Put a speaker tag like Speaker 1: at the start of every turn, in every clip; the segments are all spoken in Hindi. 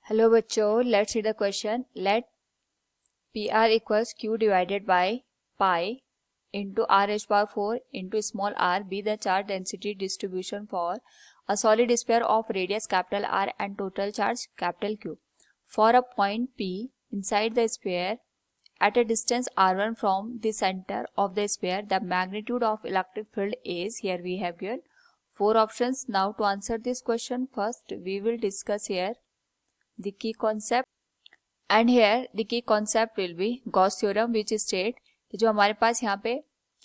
Speaker 1: हेलो बच्चों, let's see the question. Let P R equals Q divided by pi into R H power 4 into small R be the charge density distribution for a solid sphere of radius capital R and total charge capital Q for a point P inside the sphere at a distance r1 from the center of the sphere. The magnitude of electric field is, here we have given 4 options. Now to answer this question, first we will discuss here the key concept, and here the key concept will be Gauss theorem, which state कि जो हमारे पास यहाँ पे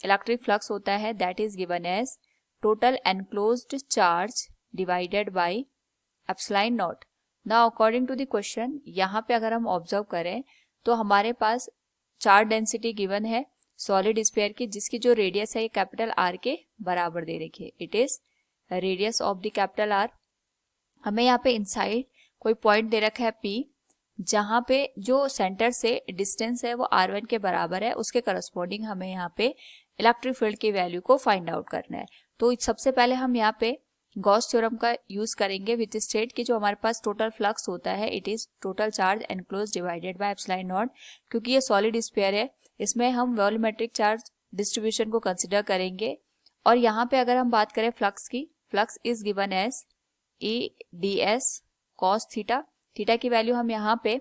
Speaker 1: इलेक्ट्रिक फ्लक्स होता है that is given as total enclosed charge divided by epsilon naught. Now according to the question, यहाँ पे अगर हम ऑब्जर्व करें तो हमारे पास चार्ज डेंसिटी गिवन है सॉलिड स्फीयर की, जिसकी जो रेडियस है ये कैपिटल आर के बराबर दे रखी है. It is radius of the capital R. हमें यहाँ पे इनसाइड कोई पॉइंट दे रखा है P, जहाँ पे जो सेंटर से डिस्टेंस है वो R1 के बराबर है. उसके करस्पॉन्डिंग हमें यहाँ पे इलेक्ट्रिक फील्ड की वैल्यू को फाइंड आउट करना है. तो सबसे पहले हम यहाँ पे गॉस थ्योरम का यूज करेंगे विच स्टेट कि जो हमारे पास टोटल फ्लक्स होता है it is total charge enclose divided by epsilon not. क्योंकि ये सॉलिड स्फीयर है, इसमें हम वॉल्यूमेट्रिक चार्ज डिस्ट्रीब्यूशन को कंसिडर करेंगे. और यहाँ पे अगर हम बात करें फ्लक्स की, flux is given as E D S cos theta. Theta की वैल्यू हम यहाँ पे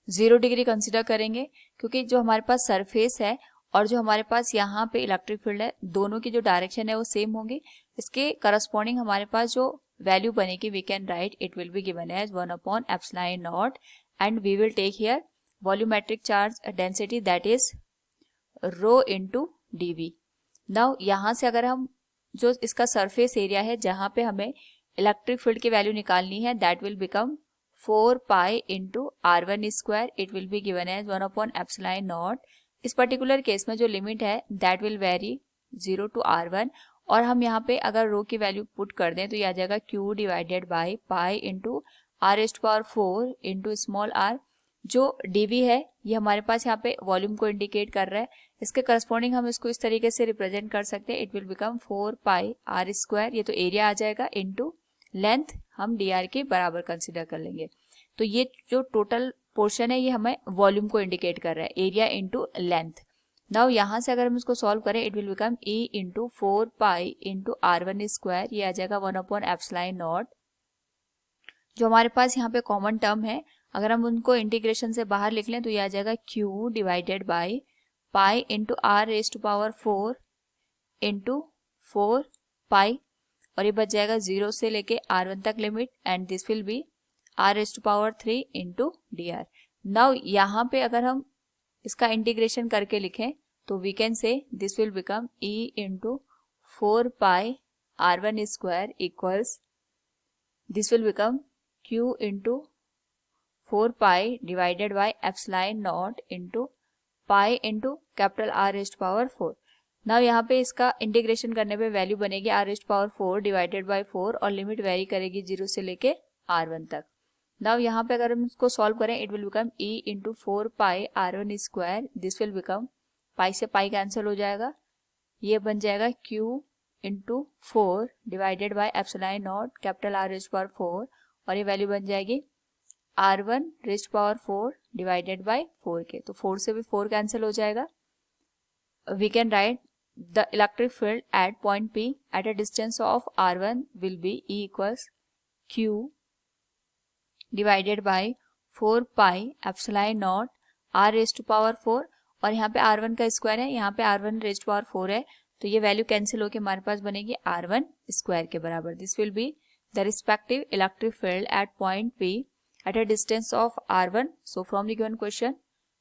Speaker 1: 0 डिग्री कंसिडर करेंगे, क्योंकि जो हमारे पास सरफेस है और जो हमारे पास यहाँ पे इलेक्ट्रिक फील्ड है, दोनों की जो डायरेक्शन है वो सेम होंगी. इसके करस्पॉन्डिंग हमारे पास जो वैल्यू बनेगी we can write it will be given as 1 upon epsilon naught, and we will take here volumetric charge density that is rho into d V. Now यहाँ से अगर हम जो इसका सरफेस एरिया है जहाँ पे हमें इलेक्ट्रिक फील्ड की वैल्यू निकालनी है that will become 4 pi into R1 square. It will be given as 1 upon epsilon naught. इस पर्टिकुलर केस में जो लिमिट है that will very 0 to R1, और हम यहाँ पे अगर रो की वैल्यू पुट कर दें तो ये आ जाएगा Q divided by pi into R H power 4 into small R. जो dV है ये हमारे पास यहाँ पे वॉल्यूम को इंडिकेट कर रहा है. इसके करस्पॉन्डिंग हम इसको इस तरीके से रिप्रेजेंट कर सकते हैं. It will become 4 pi R square, ये तो एरिया आ जाएगा, इंटू लेंथ हम dr के बराबर कंसिडर कर लेंगे. तो ये जो टोटल पोर्शन है ये हमें वॉल्यूम को इंडिकेट कर रहा है, एरिया इंटू लेंथ. नाउ यहाँ से अगर हम इसको सॉल्व करें it will become E into 4 pi into R1 square. ये आ जाएगा 1 अपॉन एप्सिलॉन नॉट. जो हमारे पास यहाँ पे कॉमन टर्म है अगर हम उनको इंटीग्रेशन से बाहर लिख लें तो ये आ जाएगा Q divided by pi into R raise to power 4 into 4 pi, और ये बच जाएगा 0 से लेके R1 तक limit, and this will be R raise to power 3 into dr. Now यहाँ पे अगर हम इसका इंटीग्रेशन करके लिखें तो we can say this will become E into 4 pi R1 square equals this will become Q into 4 pi divided by epsilon not into pi into capital R raise power 4. Now यहाँ पे इसका इंटीग्रेशन करने पे वैल्यू बनेगी R raise power 4 divided by 4, और लिमिट वेरी करेगी 0 से लेके R1 तक. नाउ यहाँ पे अगर हम इसको सॉल्व करें it will become E into 4 pi R1 square. This will become pi से पाई कैंसिल हो जाएगा, ये बन जाएगा Q into 4 divided by epsilon not capital R raise power 4, और ये वैल्यू बन जाएगी R1 raise power 4 divided by 4 के. तो 4 से भी 4 कैंसिल हो जाएगा. We can write the electric field at point P at a distance of R1 will be E equals Q divided by 4 pi epsilon naught R raise to power 4, और यहाँ पे R1 का स्क्वायर है, यहाँ पे R1 रेज टू पावर 4 है, तो ये वैल्यू कैंसिल होकर हमारे पास बनेगी R1 स्क्वायर के बराबर. This will be the respective electric field at point P at a distance of R1. So from the given question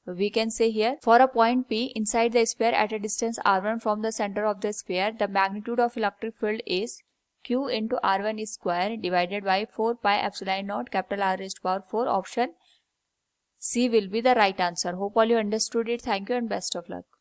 Speaker 1: we can say here for a point P inside the sphere at a distance R1 from the center of the sphere, the magnitude of electric field is Q into R1 square divided by 4 pi epsilon naught capital R raised to power 4. Option C will be the right answer. Hope all you understood it. Thank you and best of luck.